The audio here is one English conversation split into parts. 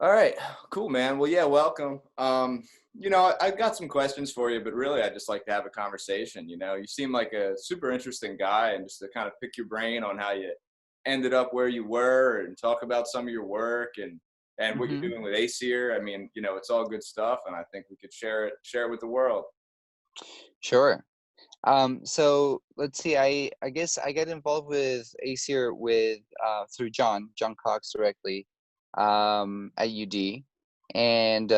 All right, cool, man. Well, yeah, welcome. I've got some questions for you, but really, I just like to have a conversation. You seem like a super interesting guy, and just to kind of pick your brain on how you ended up where you were, and talk about some of your work and what you're hmm doing with ACEER. I mean, it's all good stuff, and I think we could share it with the world. Sure. So let's see. I guess I got involved with ACER with through John Cox directly at UD, and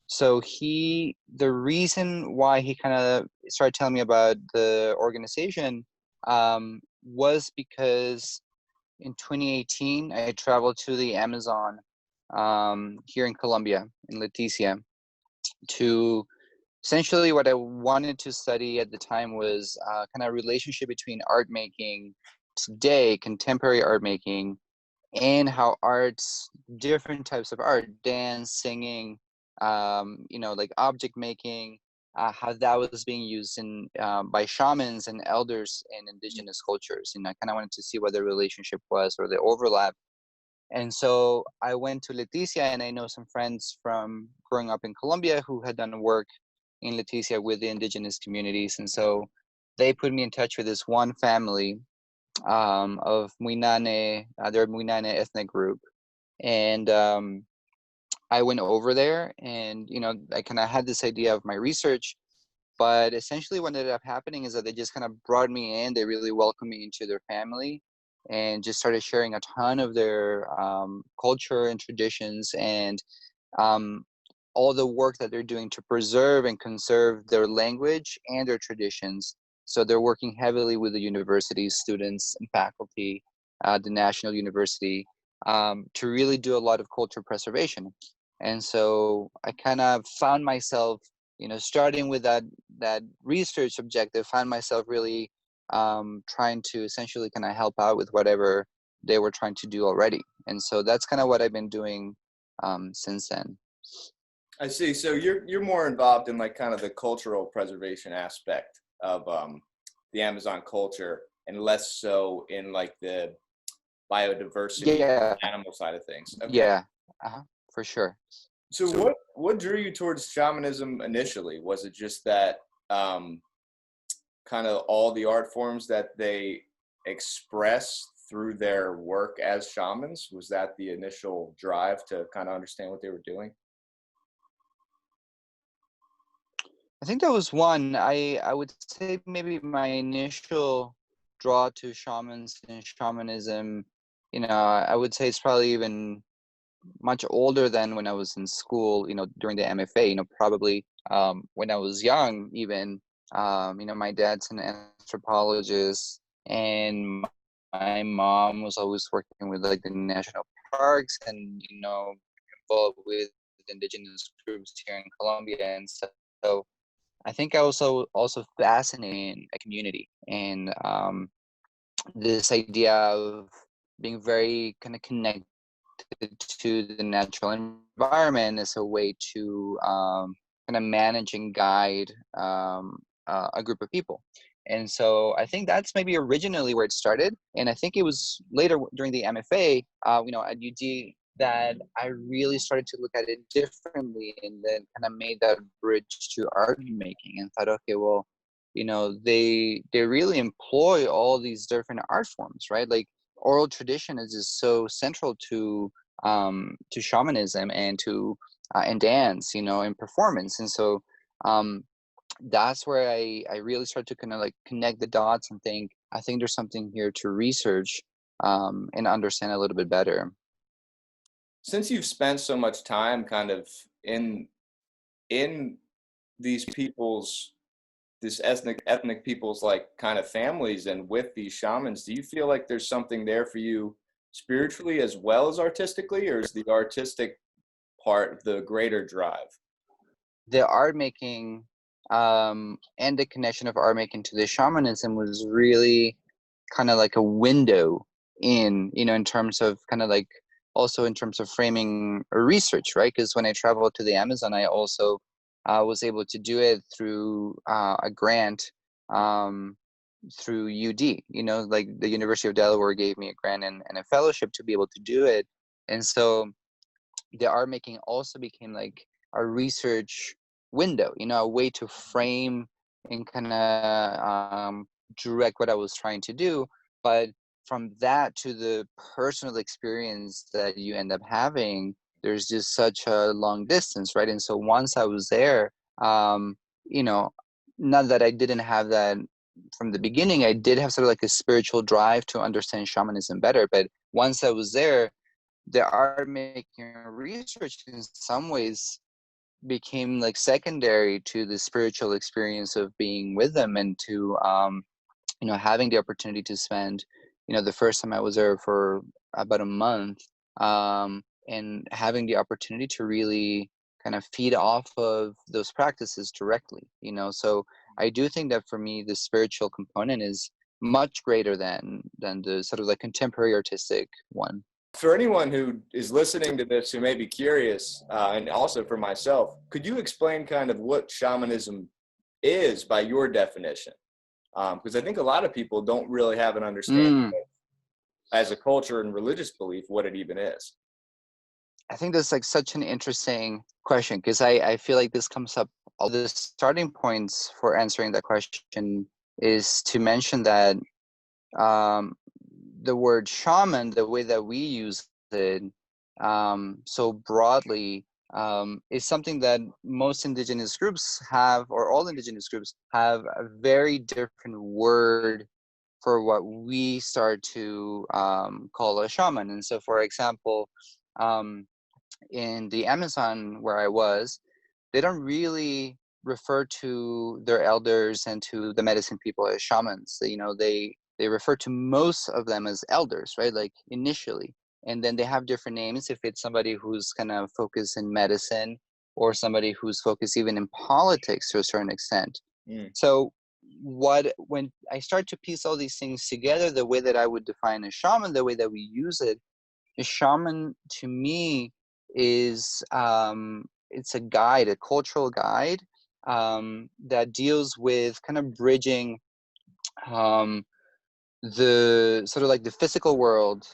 so the reason why he kind of started telling me about the organization was because in 2018 I traveled to the Amazon here in Colombia in Leticia to essentially what I wanted to study at the time was kind of relationship between art making today, contemporary art making, and how arts, different types of art, dance, singing, like object making, how that was being used in by shamans and elders in indigenous cultures. And I kind of wanted to see what the relationship was or the overlap. And so I went to Leticia, and I know some friends from growing up in Colombia who had done work in Leticia with the indigenous communities. And so they put me in touch with this one family of Muinane, their Muinane ethnic group. And I went over there, and, I kind of had this idea of my research. But essentially, what ended up happening is that they just kind of brought me in. They really welcomed me into their family and just started sharing a ton of their culture and traditions and um, all the work that they're doing to preserve and conserve their language and their traditions. So they're working heavily with the university students and faculty, the national university, to really do a lot of culture preservation. And so I kind of found myself, starting with that research objective, found myself really trying to essentially kind of help out with whatever they were trying to do already. And so that's kind of what I've been doing since then. I see. So you're more involved in like kind of the cultural preservation aspect of the Amazon culture, and less so in like the biodiversity Yeah, animal side of things. Okay. yeah, for sure. So what drew you towards shamanism initially? Was it just that um, kind of all the art forms that they express through their work as shamans? Was that the initial drive to kind of understand what they were doing? I think that was one. I would say maybe my initial draw to shamans and shamanism, I would say it's probably even much older than when I was in school, during the MFA, probably when I was young even. My dad's an anthropologist, and my mom was always working with like the national parks and, involved with indigenous groups here in Colombia. And so I think I also fascinated in a community and this idea of being very kind of connected to the natural environment as a way to kind of manage and guide a group of people. And so I think that's maybe originally where it started. And I think it was later during the MFA, at UD, that I really started to look at it differently and then kind of made that bridge to art making and thought, okay, well, they really employ all these different art forms, right? Like oral tradition is just so central to shamanism and to and dance, and performance. And so um, that's where I really start to kind of like connect the dots and think I think there's something here to research and understand a little bit better. Since you've spent so much time kind of in in these people's this ethnic people's like kind of families and with these shamans, do you feel like there's something there for you spiritually as well as artistically, or is the artistic part the greater drive? The art making and the connection of art making to the shamanism was really kind of like a window in, in terms of kind of like also in terms of framing research, right? Because when I traveled to the Amazon, I also was able to do it through a grant um, through UD. Like the University of Delaware gave me a grant and a fellowship to be able to do it. And so the art making also became like a research window, a way to frame and kind of direct what I was trying to do. But from that to the personal experience that you end up having, there's just such a long distance, right? And so once I was there, um, you know, not that I didn't have that from the beginning, I did have sort of like a spiritual drive to understand shamanism better. But once I was there, the art making research in some ways became like secondary to the spiritual experience of being with them, and to having the opportunity to spend, the first time I was there for about a month, and having the opportunity to really kind of feed off of those practices directly. So I do think that for me the spiritual component is much greater than the sort of like contemporary artistic one. For anyone who is listening to this who may be curious, and also for myself, could you explain kind of what shamanism is by your definition? Because I think a lot of people don't really have an understanding as a culture and religious belief what it even is. I think that's like such an interesting question, because I feel like this comes up. All the starting points for answering that question is to mention that um, the word shaman, the way that we use it so broadly, is something that most indigenous groups have, or all indigenous groups have, a very different word for what we start to call a shaman. And so, for example, um, in the Amazon where I was, they don't really refer to their elders and to the medicine people as shamans. They refer to most of them as elders, right? Like initially, and then they have different names if it's somebody who's kind of focused in medicine, or somebody who's focused even in politics to a certain extent. So when I start to piece all these things together, the way that I would define a shaman, the way that we use it, a shaman to me is it's a guide, a cultural guide that deals with kind of bridging um, the sort of like the physical world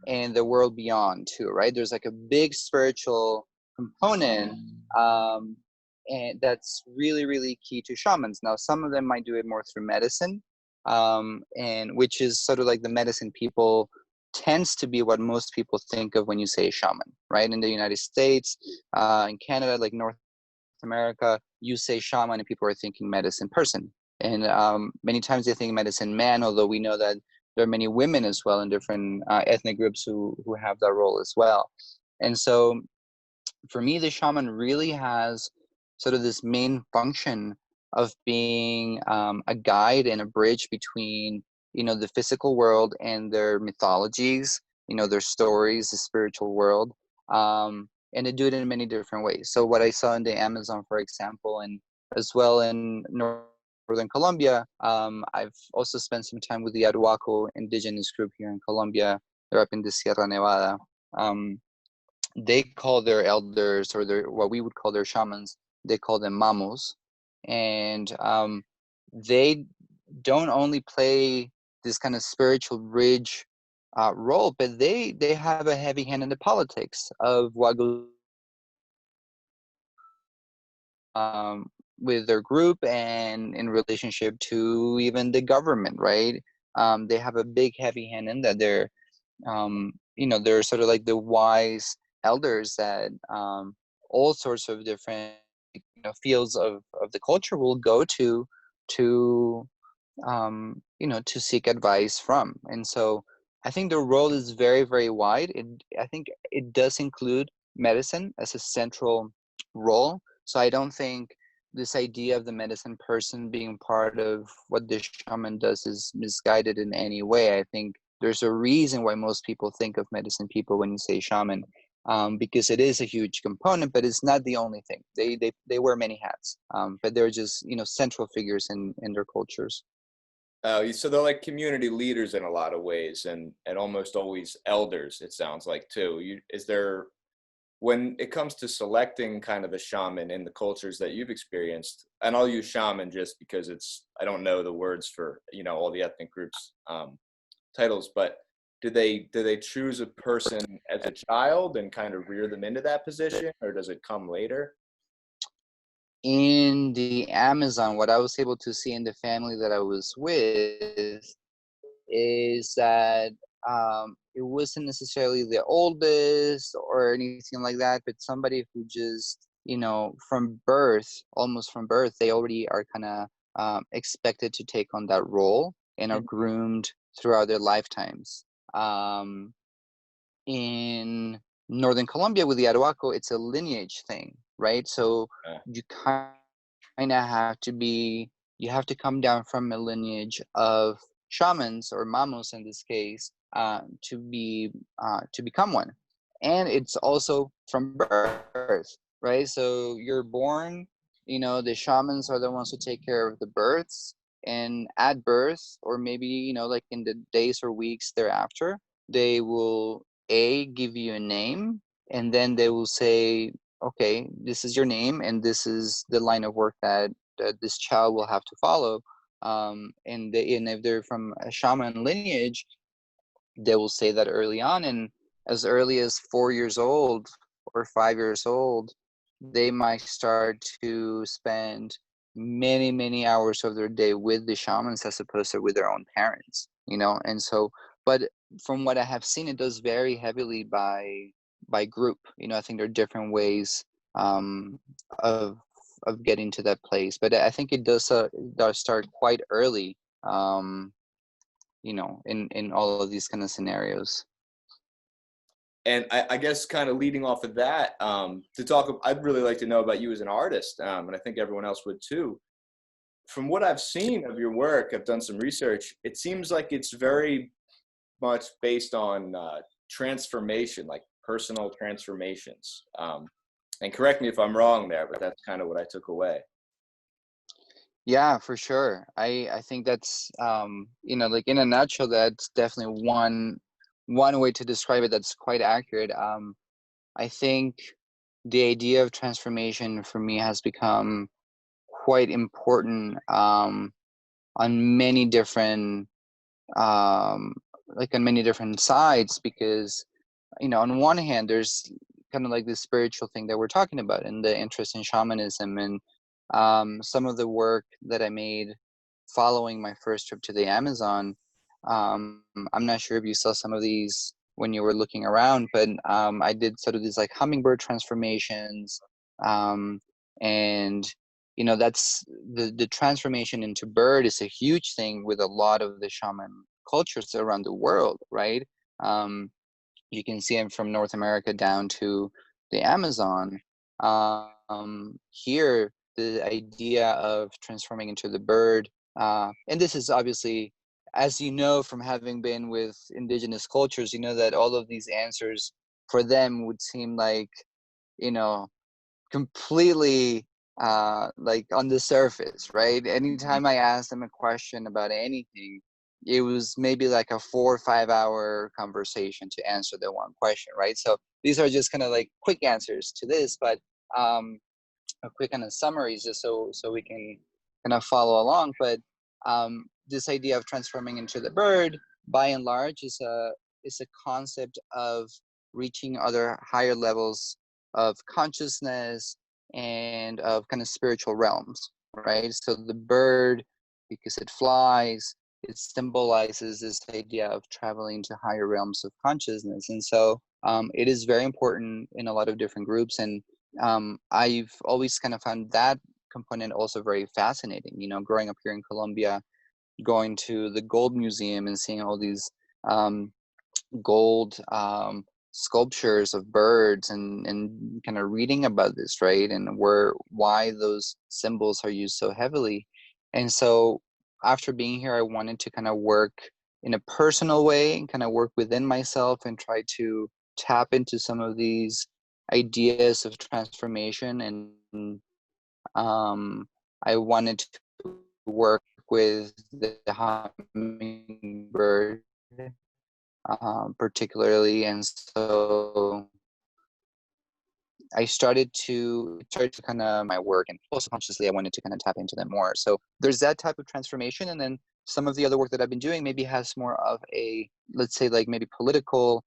and the world beyond too, right? There's like a big spiritual component, and that's really, really key to shamans. Now, some of them might do it more through medicine, and which is sort of like the medicine people tends to be what most people think of when you say shaman, right? In the United States, in Canada, like North America, you say shaman and people are thinking medicine person. And many times they think medicine man, although we know that there are many women as well in different ethnic groups who have that role as well. And so for me, the shaman really has sort of this main function of being a guide and a bridge between, the physical world and their mythologies, their stories, the spiritual world, and they do it in many different ways. So what I saw in the Amazon, for example, and as well in Northern Colombia, I've also spent some time with the Arhuaco indigenous group here in Colombia. They're up in the Sierra Nevada. They call their elders, or their what we would call their shamans, they call them mamos, and they don't only play this kind of spiritual bridge role, but they have a heavy hand in the politics of what goes with their group and in relationship to even the government, right? They have a big heavy hand in that. They're sort of like the wise elders that all sorts of different fields of the culture will go to to seek advice from. And so I think the role is very, very wide. I think it does include medicine as a central role. So I don't think this idea of the medicine person being part of what the shaman does is misguided in any way. I think there's a reason why most people think of medicine people when you say shaman, because it is a huge component, but it's not the only thing. They wear many hats, but they're just central figures in their cultures. So they're like community leaders in a lot of ways, and almost always elders, it sounds like too. Is there, when it comes to selecting kind of a shaman in the cultures that you've experienced, and I'll use shaman just because I don't know the words for all the ethnic groups titles, but do they choose a person as a child and kind of rear them into that position, or does it come later? In the Amazon, what I was able to see in the family that I was with is that it wasn't necessarily the oldest or anything like that, but somebody who just, from birth, almost from birth, they already are kind of expected to take on that role and are Mhm. groomed throughout their lifetimes. Um, in Northern Colombia with the Arhuaco, it's a lineage thing, right? So Uh, you kind of you have to come down from a lineage of shamans or mamos in this case, to become one. And it's also from birth, right? So you're born, the shamans are the ones who take care of the births, and at birth, or maybe, like in the days or weeks thereafter, they will give you a name, and then they will say, okay, this is your name, and this is the line of work that this child will have to follow. And if they're from a shaman lineage, they will say that early on, and as early as 4 years old or 5 years old, they might start to spend many, many hours of their day with the shamans as opposed to with their own parents, and so, but from what I have seen, it does vary heavily by group. I think there are different ways um, of getting to that place, but I think it does start quite early, in all of these kind of scenarios. and I guess kind of leading off of that, to talk, I'd really like to know about you as an artist, and I think everyone else would too. From what I've seen of your work, I've done some research. It seems like it's very much based on transformation, like personal transformations. And correct me if I'm wrong there, but that's kind of what I took away. Yeah, for sure. I think that's like in a nutshell, that's definitely one way to describe it that's quite accurate. I think the idea of transformation for me has become quite important, on many different um on many different sides, because on one hand, there's kind of like this spiritual thing that we're talking about, and the interest in shamanism, and some of the work that I made following my first trip to the Amazon. I'm not sure if you saw some of these when you were looking around, but I did sort of these like hummingbird transformations, um, and that's the transformation into bird is a huge thing with a lot of the shaman cultures around the world, right? Um, you can see them from North America down to the Amazon. Here, the idea of transforming into the bird, and this is obviously, as you know from having been with indigenous cultures, you know that all of these answers for them would seem like, you know, completely like on the surface, right? Mhm. Anytime I asked them a question about anything, it was maybe like a 4 or 5 hour conversation to answer the one question, right? So these are just kind of like quick answers to this, but um, a quick kind of summaries just so we can kind of follow along. But this idea of transforming into the bird, by and large, is a concept of reaching other higher levels of consciousness and of kind of spiritual realms, right? So the bird, because it flies, it symbolizes this idea of traveling to higher realms of consciousness, and so it is very important in a lot of different groups. And I've always kind of found that component also very fascinating. Growing up here in Colombia, going to the Gold Museum and seeing all these um, gold sculptures of birds, and kind of reading about this, right? And why those symbols are used so heavily. And so after being here, I wanted to kind of work in a personal way and kind of work within myself and try to tap into some of these ideas of transformation. And I wanted to work with the hummingbird, particularly. And so I started to kind of my work, and also consciously I wanted to kind of tap into them more. So there's that type of transformation, and then some of the other work that I've been doing maybe has more of a, let's say, like maybe political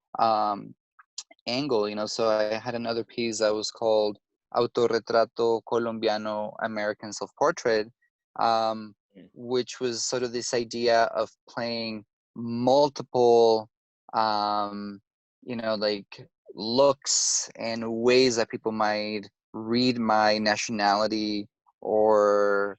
angle, you know. So I had another piece that was called Autorretrato Colombiano American Self-Portrait, um, Mm. which was sort of this idea of playing multiple, um, you know, like looks and ways that people might read my nationality or,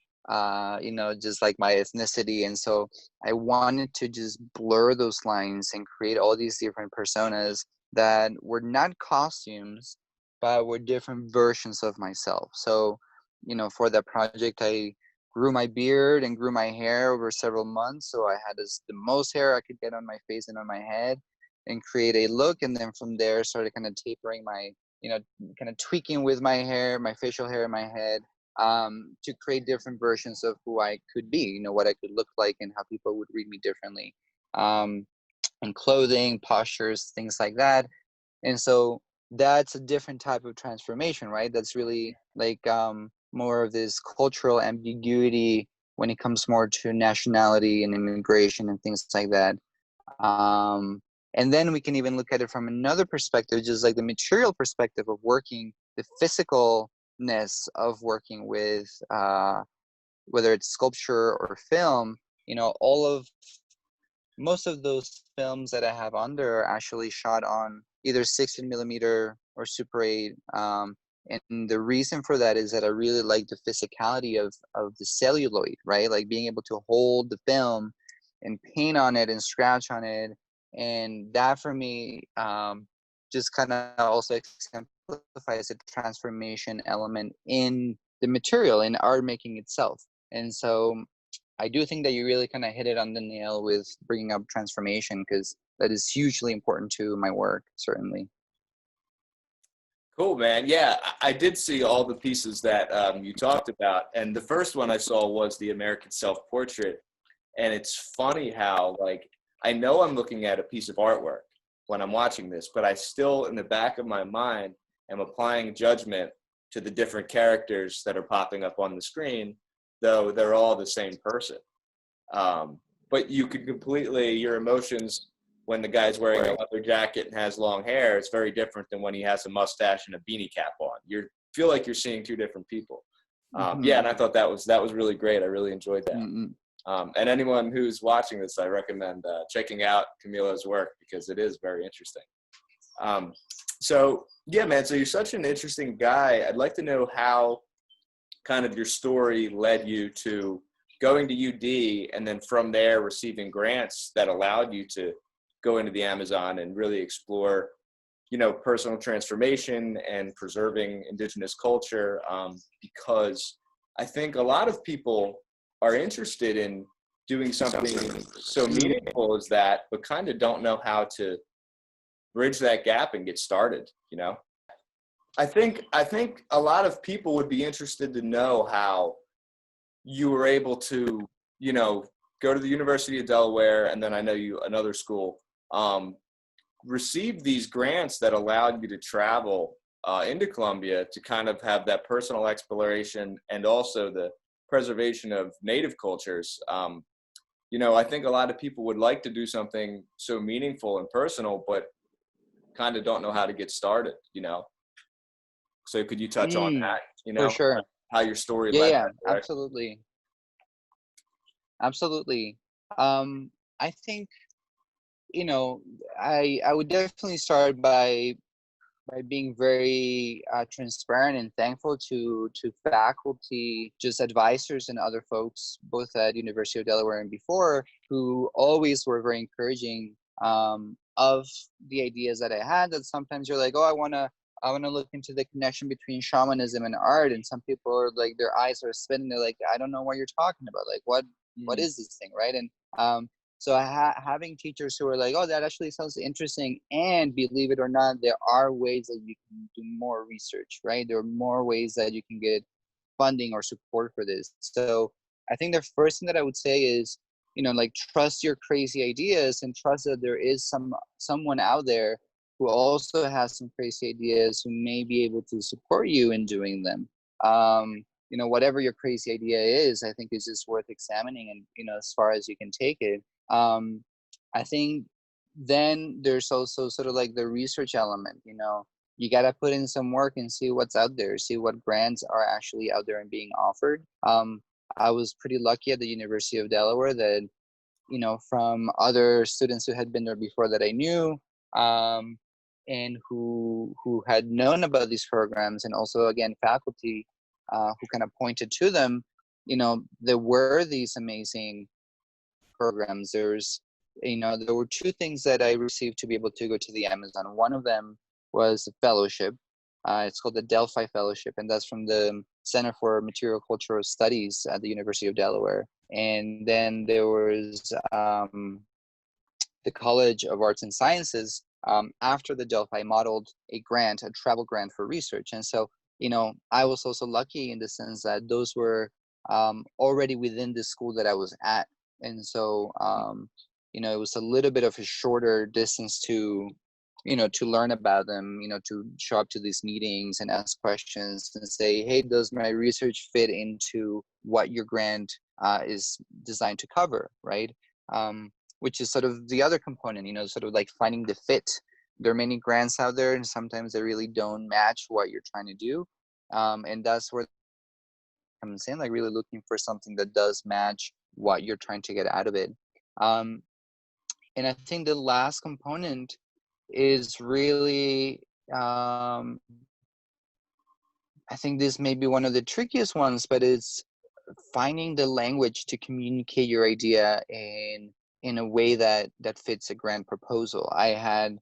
you know, just like my ethnicity. And so I wanted to just blur those lines and create all these different personas that were not costumes, but were different versions of myself. So, you know, for that project, I grew my beard and grew my hair over several months. So I had the most hair I could get on my face and on my head and create a look. And then from there, started kind of tapering my, you know, kind of tweaking with my hair, my facial hair in my head, to create different versions of who I could be, you know, what I could look like and how people would read me differently. And clothing, postures, things like that. And so that's a different type of transformation, right? That's really like more of this cultural ambiguity when it comes more to nationality and immigration and things like that. Um, and then we can even look at it from another perspective, just like the material perspective of working, the physicalness of working with whether it's sculpture or film. You know, all of most of those films that I have on there are actually shot on either 16 millimeter or Super 8. And the reason for that is that I really like the physicality of the celluloid, right? Like being able to hold the film and paint on it and scratch on it. And that for me just kind of also exemplifies the transformation element in the material, in art making itself. And so I do think that you really kind of hit it on the nail with bringing up transformation, because that is hugely important to my work, certainly. Cool, man. Yeah, I did see all the pieces that you talked about, and the first one I saw was the American Self-Portrait. And it's funny how, like, I know I'm looking at a piece of artwork when I'm watching this, but I still, in the back of my mind, am applying judgment to the different characters that are popping up on the screen, though they're all the same person. But you could completely, your emotions when the guy's wearing a leather jacket and has long hair, it's very different than when he has a mustache and a beanie cap on. You feel like you're seeing two different people. Yeah, and I thought that was really great. I really enjoyed that. Mm-hmm. And anyone who's watching this, I recommend checking out Camilo's work because it is very interesting. So yeah, man, so you're such an interesting guy. I'd like to know how kind of your story led you to going to UD and then from there receiving grants that allowed you to go into the Amazon and really explore, you know, personal transformation and preserving indigenous culture, because I think a lot of people are interested in doing something so meaningful as that, but kind of don't know how to bridge that gap and get started, you know? I think a lot of people would be interested to know how you were able to, you know, go to the University of Delaware, and then I know you another school, receive these grants that allowed you to travel into Colombia to kind of have that personal exploration and also the preservation of native cultures. You know, I think a lot of people would like to do something so meaningful and personal, but kind of don't know how to get started, you know? So could you touch on that, you For know, sure. how your story Yeah, led yeah, that direction? absolutely. Absolutely. I think, you know, I would definitely start by being very transparent and thankful to faculty, just advisors and other folks, both at University of Delaware and before, who always were very encouraging of the ideas that I had. That sometimes you're like, oh, I wanna look into the connection between shamanism and art, and some people are like, their eyes are spinning. They're like, I don't know what you're talking about. Like, what Mm. is this thing, right? And so having teachers who are like, oh, that actually sounds interesting, and believe it or not, there are ways that you can do more research, right? There are more ways that you can get funding or support for this. So I think the first thing that I would say is, you know, like, trust your crazy ideas and trust that there is someone out there who also has some crazy ideas who may be able to support you in doing them. whatever your crazy idea is, I think is just worth examining, and as far as you can take it. I think then there's also sort of like the research element. You got to put in some work and see what's out there, see what grants are actually out there and being offered. I was pretty lucky at the University of Delaware that, from other students who had been there before that I knew, and who had known about these programs, and also again faculty who kind of pointed to them. There were these amazing programs. There were two things that I received to be able to go to the Amazon. One of them was a fellowship. It's called the Delphi Fellowship, and that's from the Center for Material Cultural Studies at the University of Delaware. And then there was the College of Arts and Sciences, after the Delphi, modeled a travel grant for research. And so, I was also lucky in the sense that those were already within the school that I was at. And so, it was a little bit of a shorter distance to learn about them, to show up to these meetings and ask questions and say, hey, does my research fit into what your grant is designed to cover, right? Which is sort of the other component, sort of like finding the fit. There are many grants out there, and sometimes they really don't match what you're trying to do. And that's where I'm saying, like, really looking for something that does match what you're trying to get out of it. And I think the last component is really, I think this may be one of the trickiest ones, but it's finding the language to communicate your idea in a way that fits a grant proposal. I had,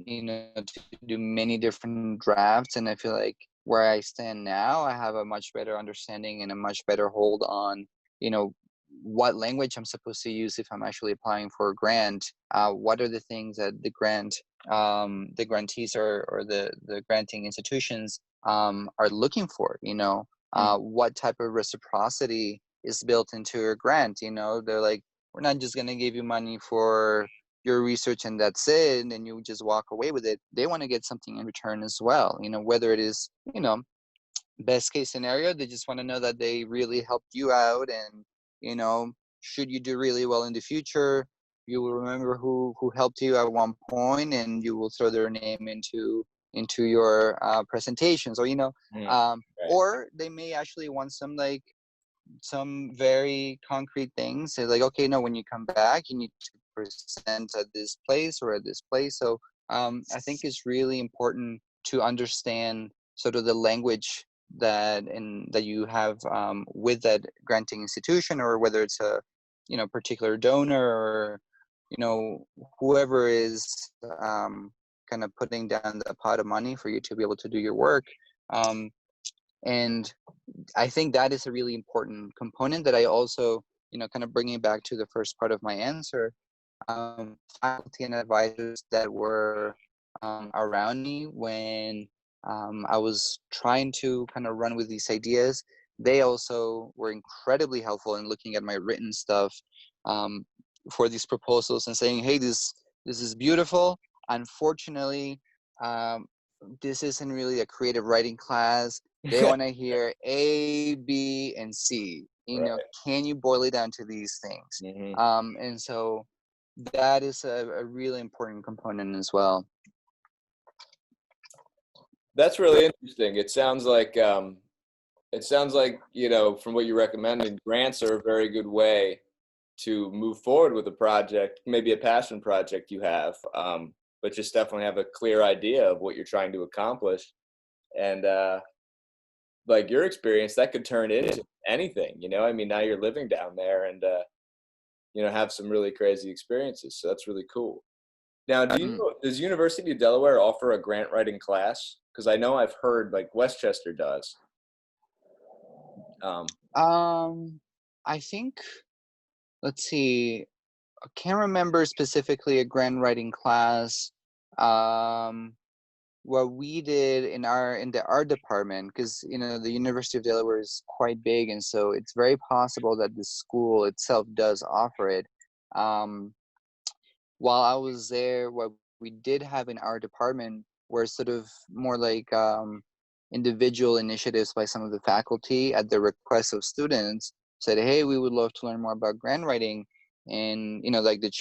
to do many different drafts, and I feel like where I stand now, I have a much better understanding and a much better hold on, what language I'm supposed to use if I'm actually applying for a grant. What are the things that the grantees or the granting institutions are looking for? What type of reciprocity is built into a grant? They're like, we're not just going to give you money for your research and that's it, and then you just walk away with it. They want to get something in return as well. Whether it is, best case scenario, they just want to know that they really helped you out, and should you do really well in the future, you will remember who helped you at one point, and you will throw their name into your presentations, or Right. or they may actually want some very concrete things. They're like, okay, no, when you come back, you need to present at this place or at this place. So I think it's really important to understand sort of the language that you have with that granting institution, or whether it's a particular donor, or whoever is kind of putting down the pot of money for you to be able to do your work. And I think that is a really important component that I also, kind of bringing back to the first part of my answer, faculty and advisors that were around me when I was trying to kind of run with these ideas, they also were incredibly helpful in looking at my written stuff for these proposals and saying, hey, this is beautiful. Unfortunately, this isn't really a creative writing class. They want to hear A, B, and C. Right. Can you boil it down to these things? Mm-hmm. And so that is a really important component as well. That's really interesting. It sounds like from what you're recommending, grants are a very good way to move forward with a project, maybe a passion project you have, but just definitely have a clear idea of what you're trying to accomplish. And like your experience, that could turn into anything. I mean, now you're living down there, and have some really crazy experiences. So that's really cool. Now, does University of Delaware offer a grant writing class? Because I know I've heard like Westchester does. I think, let's see, I can't remember specifically a grant writing class. What we did in the art department, because the University of Delaware is quite big, and so it's very possible that the school itself does offer it. While I was there, what we did have in our department were sort of more like individual initiatives by some of the faculty at the request of students said, hey, we would love to learn more about grant writing. And, like the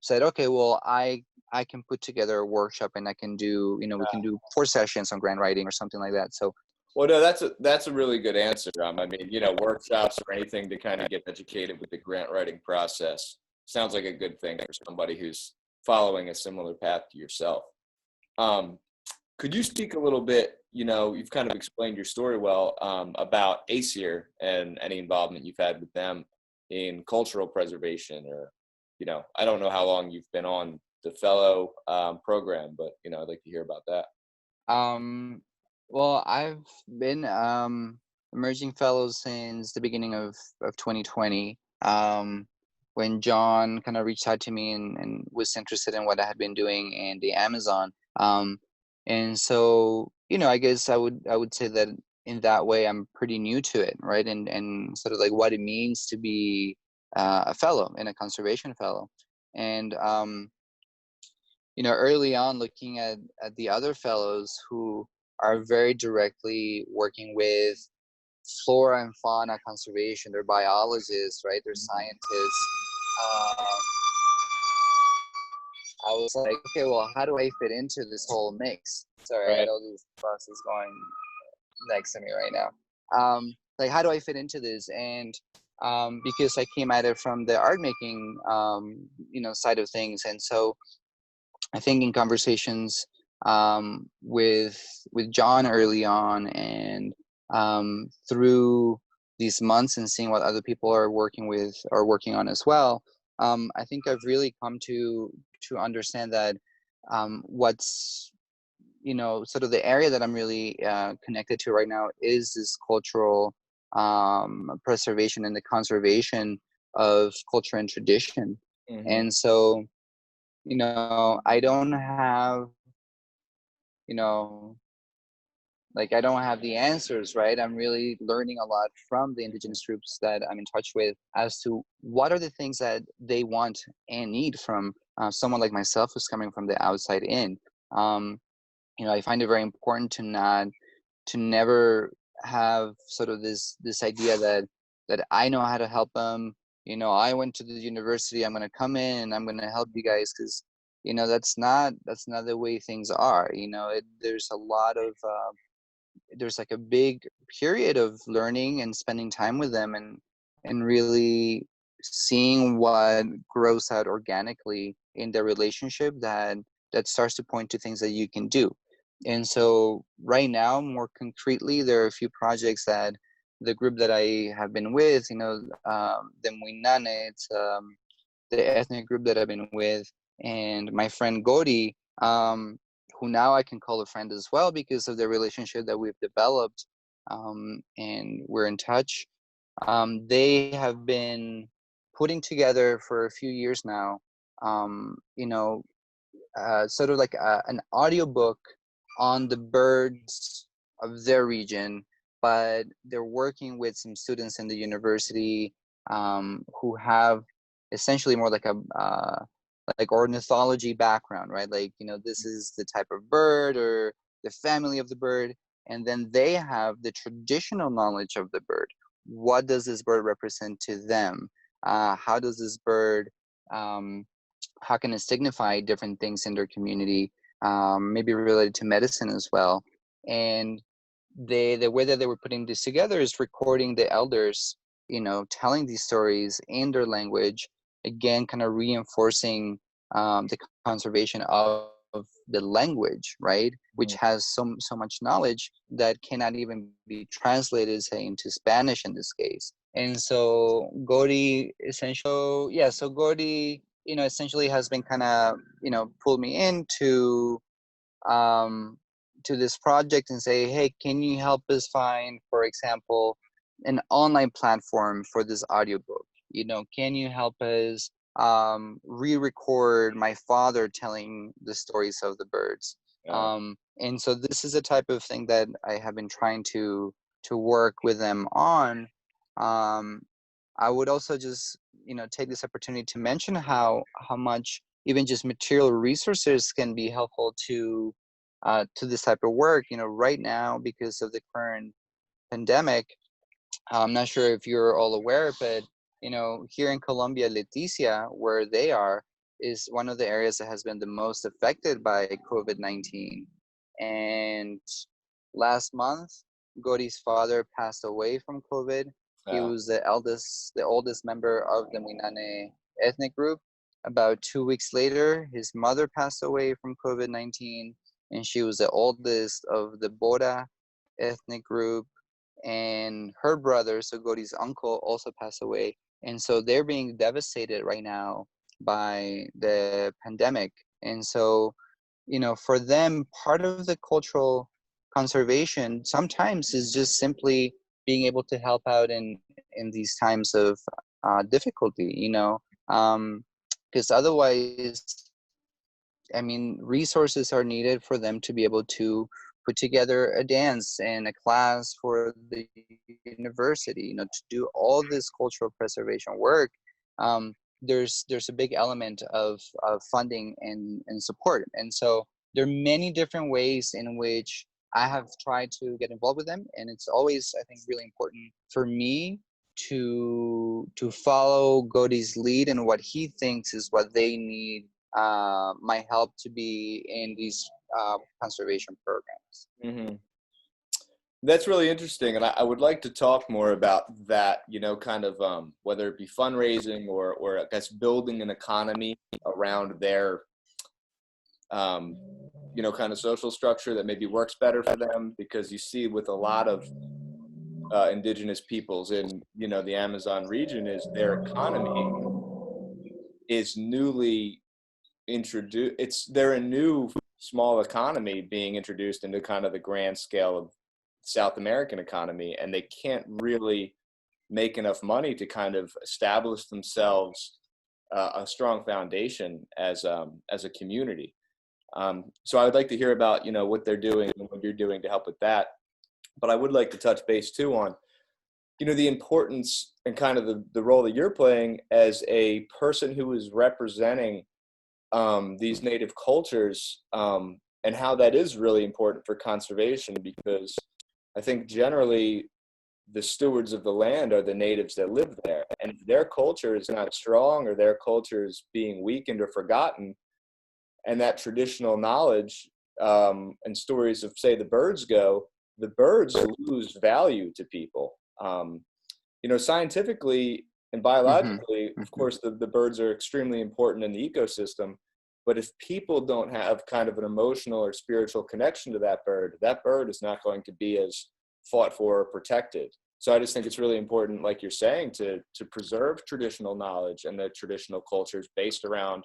said, okay, well, I can put together a workshop and I can do, we can do 4 sessions on grant writing or something like that. So, Well, no, that's a really good answer. I mean, workshops or anything to kind of get educated with the grant writing process sounds like a good thing for somebody who's following a similar path to yourself. Could you speak a little bit, you've kind of explained your story well, about ACEER and any involvement you've had with them in cultural preservation, or, I don't know how long you've been on the fellow program, but, I'd like to hear about that. Well, I've been emerging fellow since the beginning of 2020, when John kind of reached out to me and was interested in what I had been doing in the Amazon. And so, I guess I would say that in that way I'm pretty new to it, right? And sort of like what it means to be a fellow and a conservation fellow. And early on looking at the other fellows who are very directly working with flora and fauna conservation. They're biologists, right? They're scientists. Um, I was like, okay, well, how do I fit into this whole mix? Sorry, I got Right. all these buses going next to me right now. Like, how do I fit into this? And because I came at it from the art making, side of things, and so I think in conversations with John early on, and through these months and seeing what other people are working with or working on as well, I think I've really come to understand that what's sort of the area that I'm really connected to right now is this cultural preservation and the conservation of culture and tradition. Hmm. And so I don't have, you know, like I don't have the answers, right? I'm really learning a lot from the indigenous groups that I'm in touch with as to what are the things that they want and need from someone like myself who's coming from the outside in. Um, I find it very important to never have sort of this idea that I know how to help them. I went to the university. I'm going to come in and I'm going to help you guys because that's not the way things are. There's a lot of there's like a big period of learning and spending time with them and really seeing what grows out organically in the relationship that starts to point to things that you can do. And so right now, more concretely, there are a few projects that the group that I have been with, the Muinane, it's the ethnic group that I've been with, and my friend Gori, who now I can call a friend as well because of the relationship that we've developed, and we're in touch. They have been putting together for a few years now, sort of like an audiobook on the birds of their region, but they're working with some students in the university who have essentially more like ornithology background, right? Like, this is the type of bird or the family of the bird, and then they have the traditional knowledge of the bird. What does this bird represent to them? How does this bird how can it signify different things in their community, maybe related to medicine as well. And the way that they were putting this together is recording the elders, telling these stories in their language, again, kind of reinforcing the conservation of the language, right? Which has so much knowledge that cannot even be translated, say, into Spanish in this case. And so Gori essentially, yeah, so Gori, essentially has been kind of, pulled me into to this project and say, hey, can you help us find, for example, an online platform for this audiobook? Can you help us re-record my father telling the stories of the birds? Yeah. And so this is a type of thing that I have been trying to work with them on. I would also just take this opportunity to mention how much even just material resources can be helpful to to this type of work. Right now, because of the current pandemic, I'm not sure if you're all aware, but here in Colombia, Leticia, where they are, is one of the areas that has been the most affected by COVID-19. And last month, Gori's father passed away from COVID. He Uh, was the oldest member of the Muinane ethnic group. About 2 weeks later, his mother passed away from COVID-19, and she was the oldest of the Bora ethnic group. And her brother, so Gori's uncle, also passed away. And so they're being devastated right now by the pandemic. And so, for them, part of the cultural conservation sometimes is just simply being able to help out in these times of difficulty, because otherwise, I mean, resources are needed for them to be able to put together a dance and a class for the university, to do all this cultural preservation work. There's a big element of funding and support. And so there are many different ways in which I have tried to get involved with them. And it's always, I think, really important for me to follow Godi's lead and what he thinks is what they need my help to be in these conservation programs. mhm. That's really interesting, and I would like to talk more about that. Kind of whether it be fundraising or I guess building an economy around their kind of social structure that maybe works better for them. Because you see with a lot of indigenous peoples in the Amazon region, is their economy is newly introduced. They're a new small economy being introduced into kind of the grand scale of South American economy, and they can't really make enough money to kind of establish themselves a strong foundation as a community. So I would like to hear about what they're doing and what you're doing to help with that. But I would like to touch base too on the importance and kind of the role that you're playing as a person who is representing these native cultures, and how that is really important for conservation, because I think generally the stewards of the land are the natives that live there. And if their culture is not strong, or their culture is being weakened or forgotten, and that traditional knowledge and stories of, say, the birds go, the birds lose value to people. Scientifically and Mm-hmm. biologically, of Mm-hmm. course, the birds are extremely important in the ecosystem. But if people don't have kind of an emotional or spiritual connection to that bird is not going to be as fought for or protected. So I just think it's really important, like you're saying, to preserve traditional knowledge and the traditional cultures based around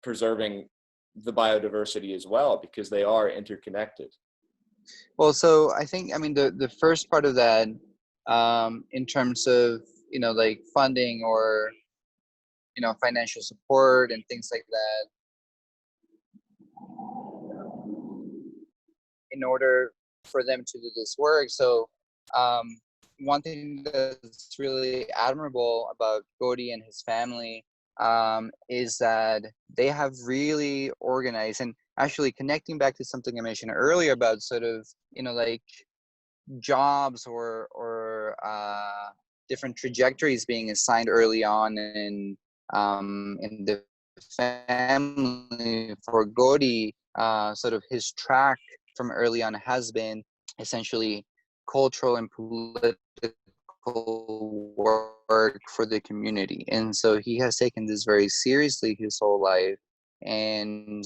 preserving the biodiversity as well, because they are interconnected. Well, so I think, I mean, the first part of that, in terms of, like funding or, financial support and things like that, in order for them to do this work. So, one thing that's really admirable about Godi and his family is that they have really organized, and actually connecting back to something I mentioned earlier about sort of, like jobs or different trajectories being assigned early on in the family. For Godi, sort of his track from early on has been essentially cultural and political work for the community. And so he has taken this very seriously his whole life. And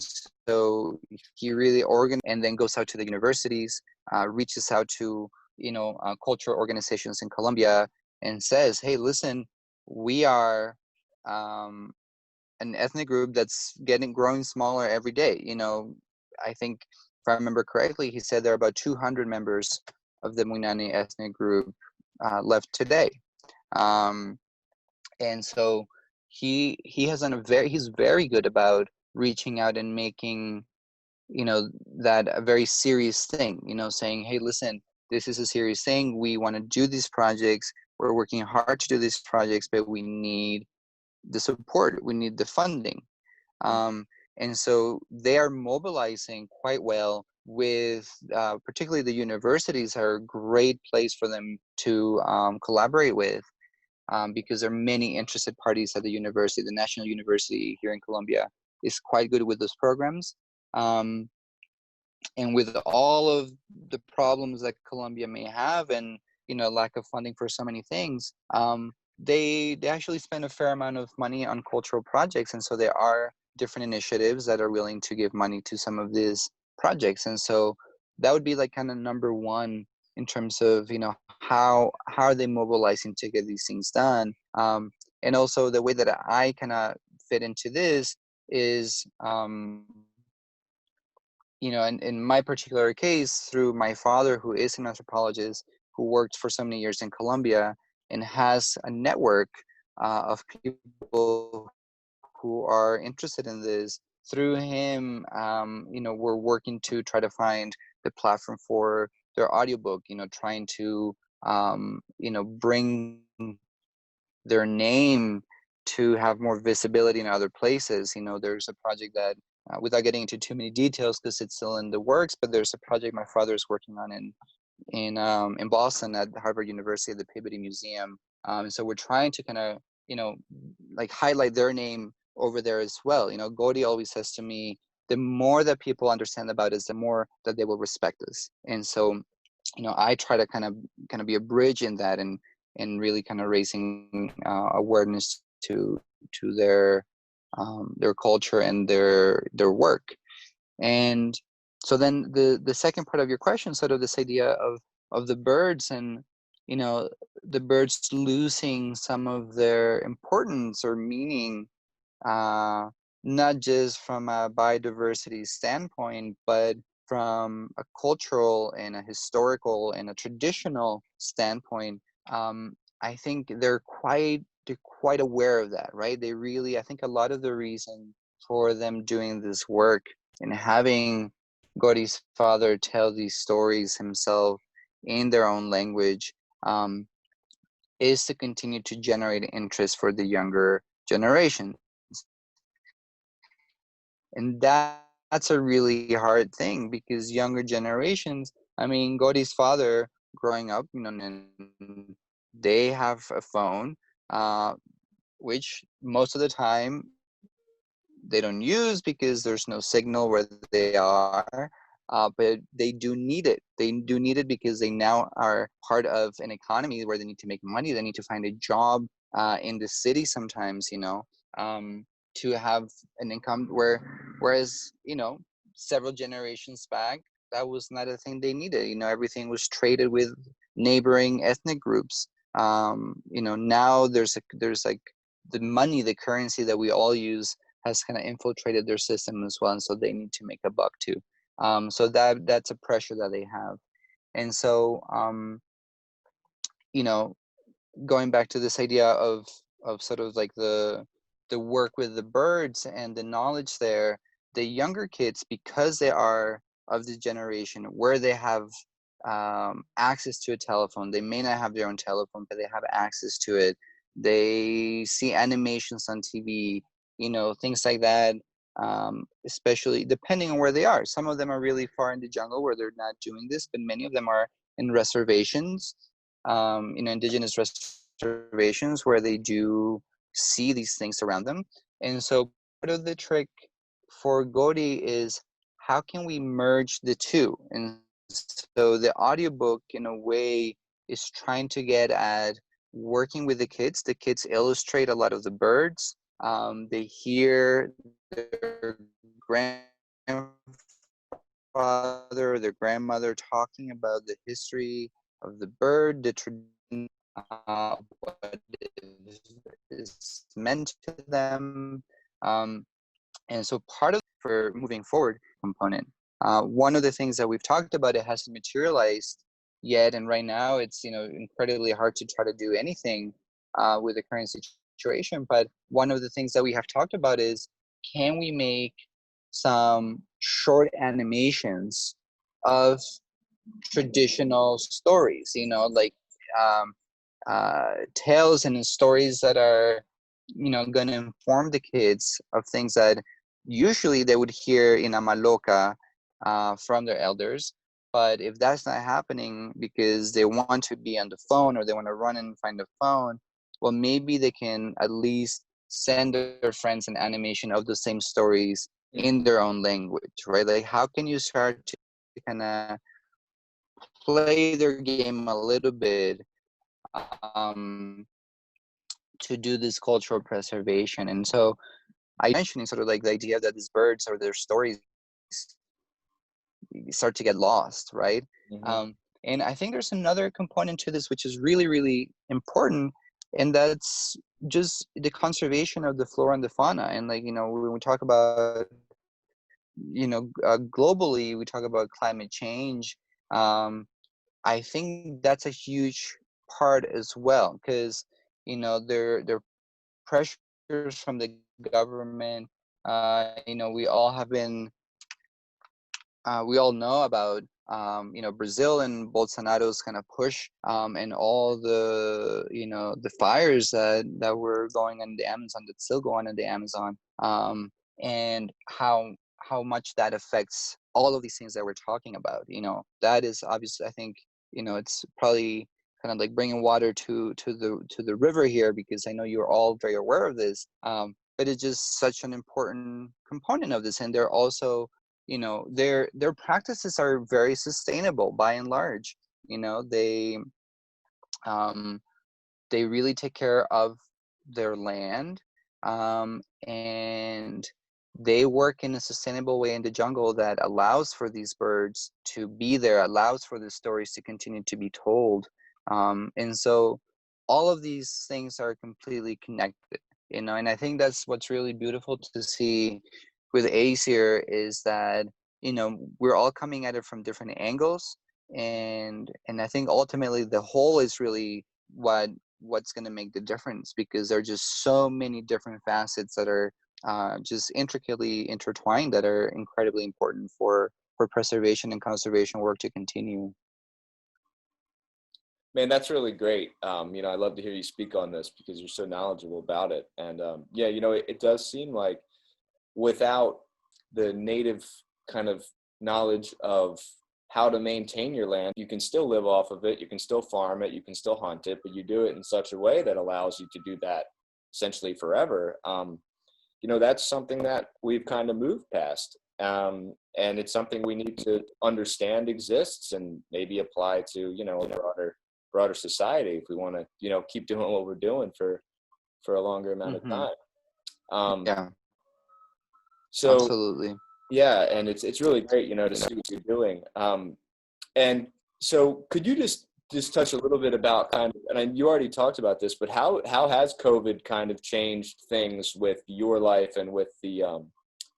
so he really and then goes out to the universities, reaches out to, cultural organizations in Colombia and says, hey, listen, we are um, an ethnic group that's growing smaller every day. I think if I remember correctly, he said there are about 200 members of the Muinani ethnic group left today. Um, and so he has done he's very good about reaching out and making that a very serious thing, saying, hey, listen, this is a serious thing. We want to do these projects. We're working hard to do these projects, but we need the support. We need the funding. Um, And so they are mobilizing quite well with, particularly the universities are a great place for them to collaborate with, because there are many interested parties at the university. The National University here in Colombia is quite good with those programs. And with all of the problems that Colombia may have, and lack of funding for so many things, they actually spend a fair amount of money on cultural projects, and so there are different initiatives that are willing to give money to some of these projects. And so that would be like kind of number one in terms of how are they mobilizing to get these things done. And also the way that I kind of fit into this is in my particular case, through my father, who is an anthropologist, who worked for so many years in Colombia and has a network of people who are interested in this. Through him, we're working to try to find the platform for their audiobook, trying to, bring their name to have more visibility in other places. There's a project that, without getting into too many details because it's still in the works, but there's a project my father is working on in Boston at Harvard University at the Peabody Museum. So we're trying to kind of, like highlight their name over there as well. Godi always says to me, the more that people understand about us, the more that they will respect us. And so, I try to kind of be a bridge in that, and really kind of raising awareness to their culture and their work. And so then the second part of your question, sort of this idea of the birds, and the birds losing some of their importance or meaning, not just from a biodiversity standpoint, but from a cultural and a historical and a traditional standpoint. I think they're quite aware of that, right? They really, I think a lot of the reason for them doing this work and having Gori's father tell these stories himself in their own language, is to continue to generate interest for the younger generation. And that's a really hard thing, because younger generations, I mean, Gori's father growing up, and they have a phone, which most of the time they don't use because there's no signal where they are. But they do need it. They do need it because they now are part of an economy where they need to make money. They need to find a job in the city sometimes, to have an income, whereas, several generations back, that was not a thing they needed. Everything was traded with neighboring ethnic groups. Now there's like the money, the currency that we all use has kind of infiltrated their system as well, and so they need to make a buck too. So that's a pressure that they have. And so, going back to this idea of sort of like the work with the birds and the knowledge there, the younger kids, because they are of the generation where they have access to a telephone, they may not have their own telephone, but they have access to it. They see animations on TV, things like that. Especially depending on where they are. Some of them are really far in the jungle where they're not doing this, but many of them are in reservations, indigenous reservations, where they do see these things around them. And so part of the trick for Godi is, how can we merge the two? And so the audiobook, in a way, is trying to get at working with the kids. The kids illustrate a lot of the birds. They hear their grandfather or their grandmother talking about the history of the bird, the tradition, what is meant to them. And so part of for moving forward component, one of the things that we've talked about, it hasn't materialized yet, and right now it's incredibly hard to try to do anything with the current situation. But one of the things that we have talked about is, can we make some short animations of traditional stories, like tales and stories that are going to inform the kids of things that usually they would hear in a maloca from their elders. But if that's not happening because they want to be on the phone or they want to run and find the phone, well, maybe they can at least send their friends an animation of the same stories Mm. in their own language, right? Like, how can you start to kind of play their game a little bit um, to do this cultural preservation? And so I mentioning sort of like the idea that these birds or their stories start to get lost, right? Mm-hmm. Um, and I think there's another component to this which is really, really important, and that's just the conservation of the flora and the fauna. And like, you know, when we talk about, you know, globally, we talk about climate change. Um, I think that's a huge part as well, because you know there are pressures from the government. You know, we all know about you know, Brazil and Bolsonaro's kind of push, and all the, you know, the fires that were going on in the Amazon, that still go on in the Amazon, and how much that affects all of these things that we're talking about. You know, that is obviously, I think, you know, it's probably kind of like bringing water to the river here, because I know you're all very aware of this. But it's just such an important component of this, and they're also, you know, their practices are very sustainable by and large. You know, um they really take care of their land, and they work in a sustainable way in the jungle that allows for these birds to be there, allows for the stories to continue to be told. And so all of these things are completely connected, you know. And I think that's what's really beautiful to see with ACER, is that, you know, we're all coming at it from different angles, and I think ultimately the whole is really what's going to make the difference, because there are just so many different facets that are just intricately intertwined, that are incredibly important for preservation and conservation work to continue. Man, that's really great. You know, I love to hear you speak on this because you're so knowledgeable about it. And yeah, you know, it does seem like without the native kind of knowledge of how to maintain your land, you can still live off of it, you can still farm it, you can still hunt it, but you do it in such a way that allows you to do that essentially forever. You know, that's something that we've kind of moved past. And it's something we need to understand exists and maybe apply to, you know, a broader society if we want to, you know, keep doing what we're doing for a longer amount of Hmm. time. Um, Yeah, so absolutely. yeah, and it's really great, you know, to see what you're doing. And so could you just touch a little bit about kind of, and you already talked about this, but how has COVID kind of changed things with your life and with the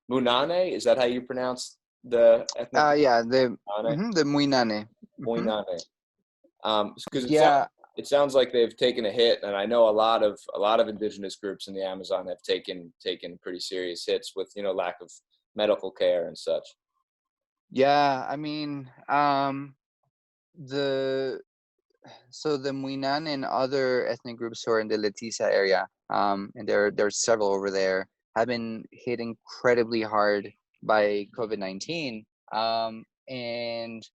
Munane? Is that how you pronounce the ethnic group? Yeah, Munane? the Muinane. Hmm. Munane. Because Yeah, it sounds like they've taken a hit, and I know a lot of indigenous groups in the Amazon have taken pretty serious hits with, you know, lack of medical care and such. yeah, I mean, the so the Muinan and other ethnic groups who are in the Leticia area, and there's several over there, have been hit incredibly hard by COVID-19. And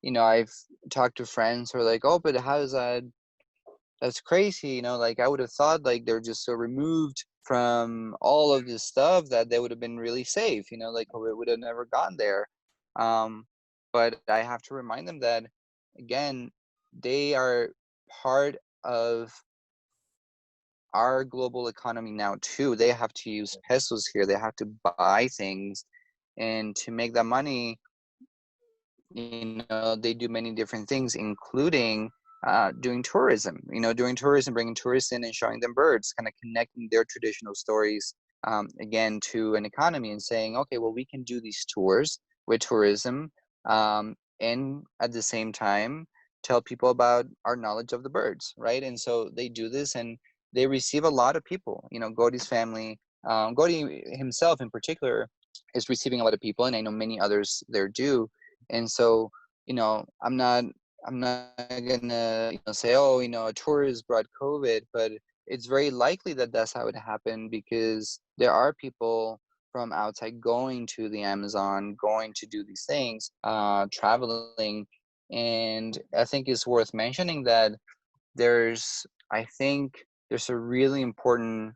you know, I've talked to friends who are like, "Oh, but how is that? That's crazy." You know, like I would have thought like they're just so removed from all of this stuff that they would have been really safe. You know, like COVID would have never gone there. Um, but I have to remind them that, again, they are part of our global economy now too. They have to use pesos here. They have to buy things, and to make that money, you know, they do many different things, including doing tourism. You know, doing tourism, bringing tourists in and showing them birds, kind of connecting their traditional stories, again, to an economy, and saying, okay, well, we can do these tours with tourism, and at the same time tell people about our knowledge of the birds, right? And so they do this, and they receive a lot of people. You know, Godi's family, Godi himself in particular, is receiving a lot of people, and I know many others there do. And so, you know, I'm not gonna, you know, say, oh, you know, a tourist brought COVID, but it's very likely that that's how it happened, because there are people from outside going to the Amazon, going to do these things, traveling. And I think it's worth mentioning that I think there's a really important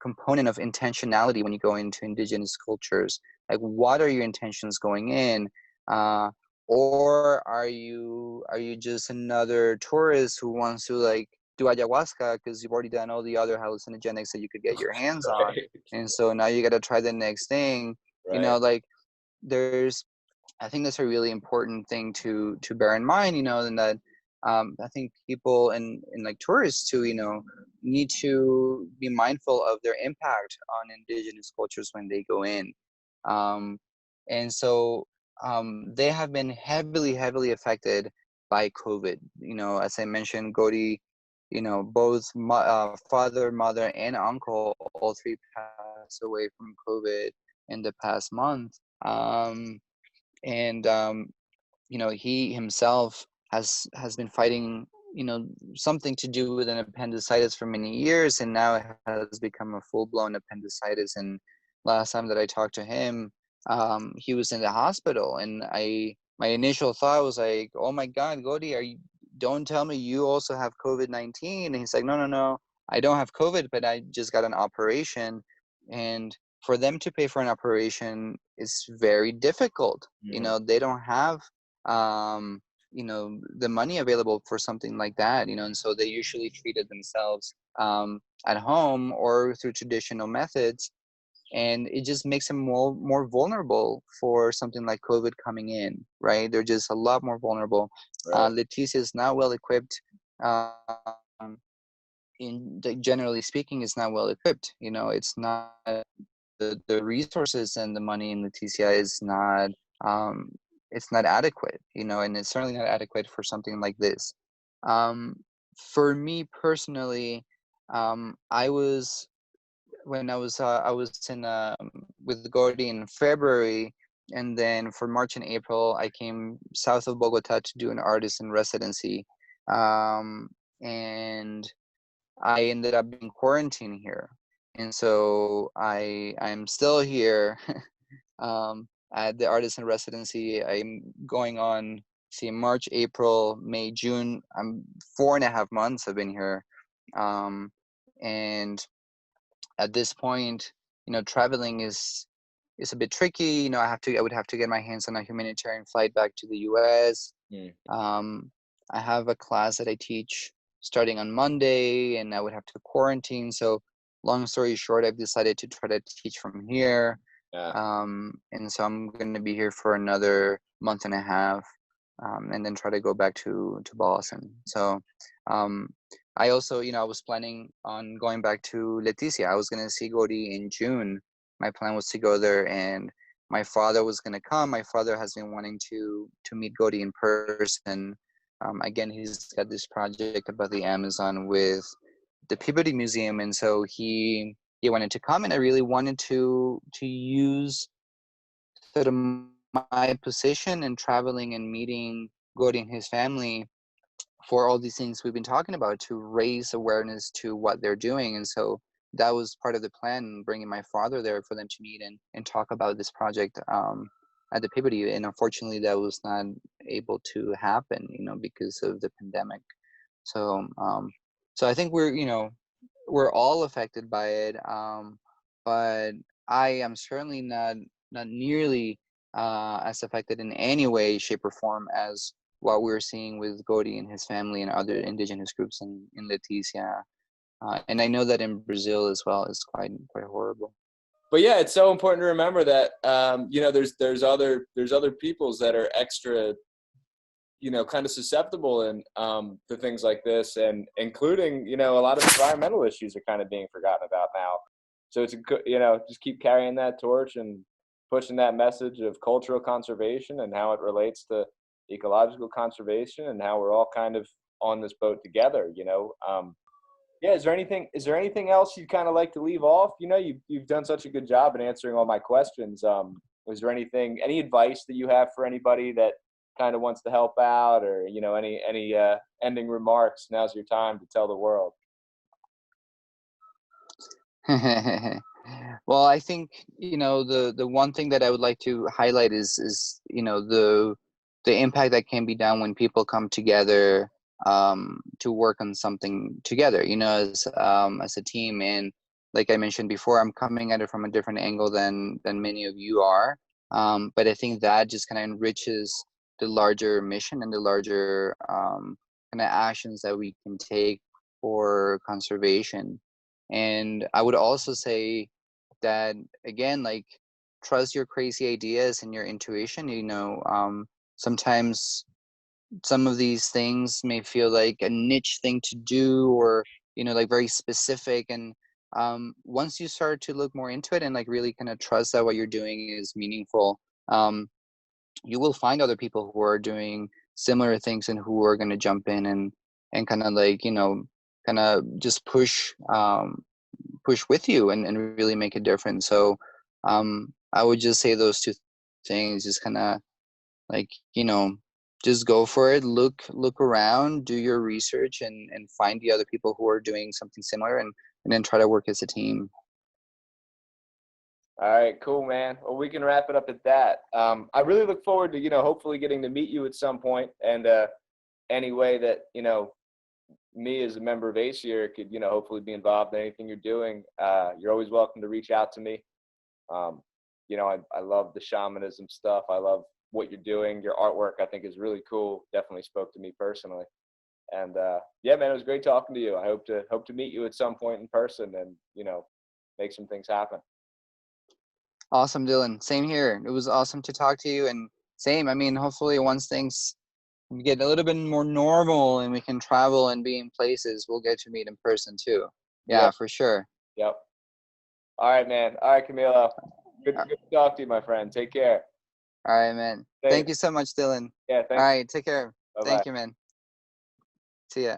component of intentionality when you go into indigenous cultures. Like, what are your intentions going in? Uh, or are you just another tourist who wants to like do ayahuasca because you've already done all the other hallucinogenics that you could get your hands on, Right. and so now you got to try the next thing. Right. Like, there's I think that's a really important thing to bear in mind, and that I think people and like tourists too, need to be mindful of their impact on indigenous cultures when they go in. Um, and so they have been heavily, heavily affected by COVID. As I mentioned, Godi, both father, mother, and uncle, all three passed away from COVID in the past month. And he himself has been fighting something to do with an appendicitis for many years, and now it has become a full-blown appendicitis. And last time that I talked to him, he was in the hospital, and my initial thought was like, oh my god, Godi, don't tell me you also have COVID-19. And he's like, no, no, no, I don't have COVID, but I just got an operation. And for them to pay for an operation is very difficult. They don't have the money available for something like that, and so they usually treat it themselves at home or through traditional methods, and it just makes them more vulnerable for something like COVID coming in, right? They're just a lot more vulnerable. Right. Leticia is not well equipped. um, Generally speaking, is not well equipped. It's not the resources and the money in Leticia is not um, it's not adequate, and it's certainly not adequate for something like this. Um, for me personally, I was when I was in with Gordy in February, and then for March and April I came south of Bogota to do an artist in residency, and I ended up being quarantined here, and so I'm still here at the artist in residency. I'm going on, see, March, April, May, June. I'm 4.5 months I've been here, um, and at this point, traveling is a bit tricky. I would have to get my hands on a humanitarian flight back to the U.S. Mm. Um, I have a class that I teach starting on Monday, and I would have to quarantine. So, long story short, I've decided to try to teach from here. Yeah. And so I'm going to be here for another month and a half, and then try to go back to Boston. So, um, I also, I was planning on going back to Leticia. I was going to see Godi in June. My plan was to go there, and my father was going to come. My father has been wanting to meet Godi in person. Again, he's got this project about the Amazon with the Peabody Museum, and so he wanted to come, and I really wanted to use sort of my position and traveling and meeting Godi and his family for all these things we've been talking about, to raise awareness to what they're doing. And so that was part of the plan, bringing my father there for them to meet and talk about this project at the Peabody. And unfortunately, that was not able to happen, because of the pandemic. So, so I think we're all affected by it, but I am certainly not nearly as affected in any way, shape, or form as what we're seeing with Godi and his family and other indigenous groups in Leticia. And I know that in Brazil as well is quite horrible. But yeah, it's so important to remember that there's other peoples that are extra, kind of susceptible and to things like this, and including, a lot of environmental issues are kind of being forgotten about now. So it's just keep carrying that torch and pushing that message of cultural conservation and how it relates to ecological conservation and how we're all kind of on this boat together. Yeah, is there anything else you'd kind of like to leave off? You've done such a good job in answering all my questions. Was there any advice that you have for anybody that kind of wants to help out, or any ending remarks? Now's your time to tell the world. Well, I think, the one thing that I would like to highlight is the impact that can be done when people come together to work on something together, as a team. And like I mentioned before, I'm coming at it from a different angle than many of you are. But I think that just kind of enriches the larger mission and the larger kind of actions that we can take for conservation. And I would also say that, again, like, trust your crazy ideas and your intuition. Sometimes some of these things may feel like a niche thing to do, or like very specific. And once you start to look more into it and like really kind of trust that what you're doing is meaningful, you will find other people who are doing similar things and who are going to jump in and kind of like kind of just push with you and really make a difference. So I would just say those two things. Just kind of like, just go for it. Look around, do your research, and find the other people who are doing something similar, and then try to work as a team. All right, cool, man. Well, we can wrap it up at that. I really look forward to, hopefully getting to meet you at some point, and any way that, me as a member of ACEER could, hopefully be involved in anything you're doing. You're always welcome to reach out to me. I love the shamanism stuff. I love what you're doing. Your artwork, I think, is really cool. Definitely spoke to me personally. And yeah, man, it was great talking to you. I hope to meet you at some point in person and, make some things happen. Awesome, Dylan. Same here. It was awesome to talk to you. And same, I mean, hopefully once things get a little bit more normal and we can travel and be in places, we'll get to meet in person too. Yeah, Yep. for sure. Yep. All right, man. All right, Camilo. Good to talk to you, my friend. Take care. All right, man. Safe. Thank you so much, Dylan. Yeah, All thanks. right, take care. Bye-bye. Thank you, man. See ya.